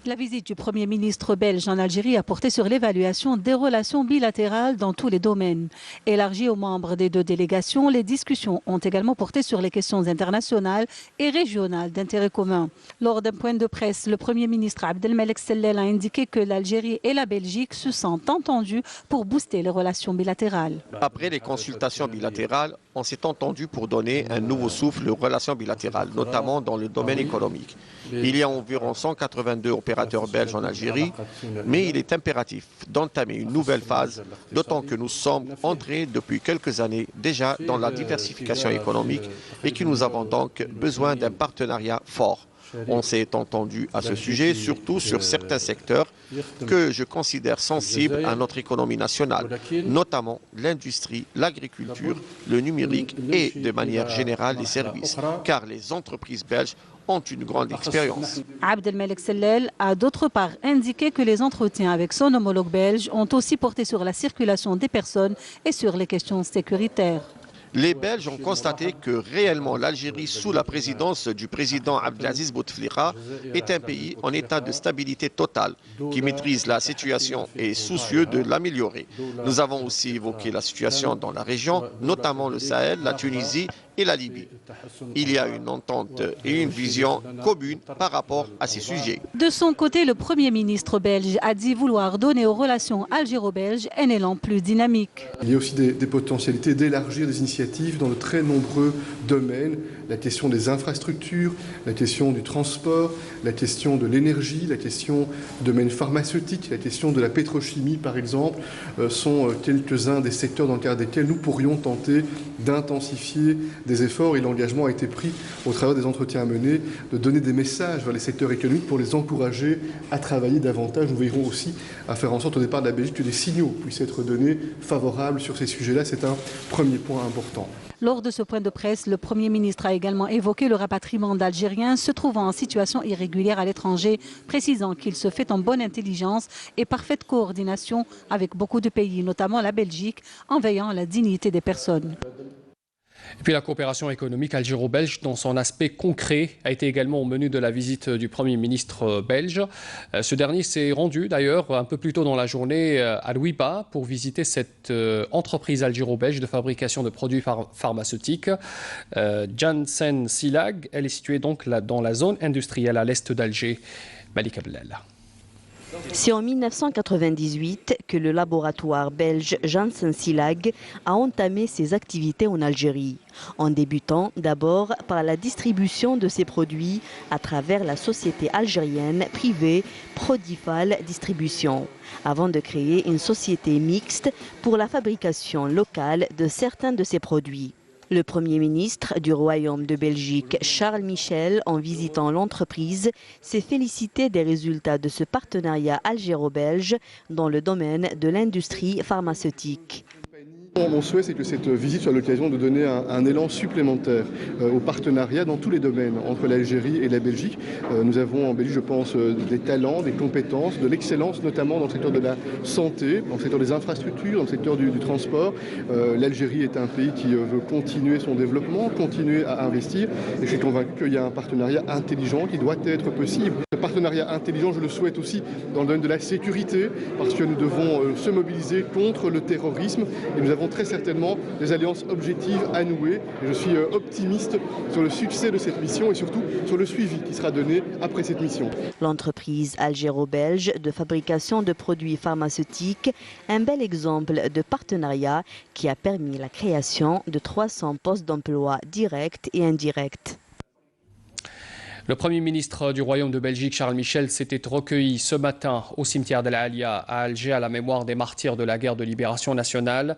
La visite du Premier ministre belge en Algérie a porté sur l'évaluation des relations bilatérales dans tous les domaines. Élargie aux membres des deux délégations, les discussions ont également porté sur les questions internationales et régionales d'intérêt commun. Lors d'un point de presse, le Premier ministre Abdelmalek Sellel a indiqué que l'Algérie et la Belgique se sentent entendus pour booster les relations bilatérales. Après les consultations bilatérales, on s'est entendu pour donner un nouveau souffle aux relations bilatérales, notamment dans le domaine économique. Il y a environ 182 opérateurs belges en Algérie, mais il est impératif d'entamer une nouvelle phase, d'autant que nous sommes entrés depuis quelques années déjà dans la diversification économique et que nous avons donc besoin d'un partenariat fort. On s'est entendu à ce sujet, surtout sur certains secteurs que je considère sensibles à notre économie nationale, notamment l'industrie, l'agriculture, le numérique et de manière générale les services, car les entreprises belges ont une grande expérience. Abdelmalek Sellel a d'autre part indiqué que les entretiens avec son homologue belge ont aussi porté sur la circulation des personnes et sur les questions sécuritaires. Les Belges ont constaté que réellement l'Algérie, sous la présidence du président Abdelaziz Bouteflika, est un pays en état de stabilité totale, qui maîtrise la situation et est soucieux de l'améliorer. Nous avons aussi évoqué la situation dans la région, notamment le Sahel, la Tunisie et la Libye. Il y a une entente et une vision commune par rapport à ces sujets. De son côté, le Premier ministre belge a dit vouloir donner aux relations algéro-belges un élan plus dynamique. Il y a aussi des potentialités d'élargir des initiatives dans de très nombreux domaines. La question des infrastructures, la question du transport, la question de l'énergie, la question du domaine pharmaceutique, la question de la pétrochimie par exemple, sont quelques-uns des secteurs dans le cadre desquels nous pourrions tenter d'intensifier des efforts, et l'engagement a été pris au travers des entretiens menés de donner des messages vers les secteurs économiques pour les encourager à travailler davantage. Nous veillerons aussi à faire en sorte au départ de la Belgique que des signaux puissent être donnés favorables sur ces sujets-là. C'est un premier point important. Lors de ce point de presse, le Premier ministre a également évoqué le rapatriement d'Algériens se trouvant en situation irrégulière à l'étranger, précisant qu'il se fait en bonne intelligence et parfaite coordination avec beaucoup de pays, notamment la Belgique, en veillant à la dignité des personnes. Et puis la coopération économique algéro-belge dans son aspect concret a été également au menu de la visite du Premier ministre belge. Ce dernier s'est rendu d'ailleurs un peu plus tôt dans la journée à Louiba pour visiter cette entreprise algéro-belge de fabrication de produits pharmaceutiques. Janssen Silag, elle est située donc dans la zone industrielle à l'est d'Alger. Malika Bellal. C'est en 1998 que le laboratoire belge Janssen Silag a entamé ses activités en Algérie, en débutant d'abord par la distribution de ses produits à travers la société algérienne privée Prodifal Distribution, avant de créer une société mixte pour la fabrication locale de certains de ses produits. Le Premier ministre du Royaume de Belgique, Charles Michel, en visitant l'entreprise, s'est félicité des résultats de ce partenariat algéro-belge dans le domaine de l'industrie pharmaceutique. Mon souhait, c'est que cette visite soit l'occasion de donner un élan supplémentaire au partenariat dans tous les domaines entre l'Algérie et la Belgique. Nous avons en Belgique, je pense, des talents, des compétences, de l'excellence, notamment dans le secteur de la santé, dans le secteur des infrastructures, dans le secteur du transport. L'Algérie est un pays qui veut continuer son développement, continuer à investir. Et je suis convaincu qu'il y a un partenariat intelligent qui doit être possible. Ce partenariat intelligent, je le souhaite aussi dans le domaine de la sécurité, parce que nous devons se mobiliser contre le terrorisme. Et nous avons très certainement des alliances objectives à nouer. Et je suis optimiste sur le succès de cette mission et surtout sur le suivi qui sera donné après cette mission. L'entreprise algéro-belge de fabrication de produits pharmaceutiques, un bel exemple de partenariat qui a permis la création de 300 postes d'emploi directs et indirects. Le Premier ministre du Royaume de Belgique, Charles Michel, s'était recueilli ce matin au cimetière de la Alia à Alger à la mémoire des martyrs de la guerre de libération nationale.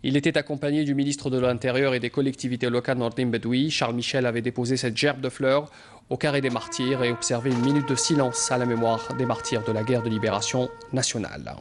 Il était accompagné du ministre de l'Intérieur et des collectivités locales Nordin Bedoui. Charles Michel avait déposé cette gerbe de fleurs au carré des martyrs et observé une minute de silence à la mémoire des martyrs de la guerre de libération nationale.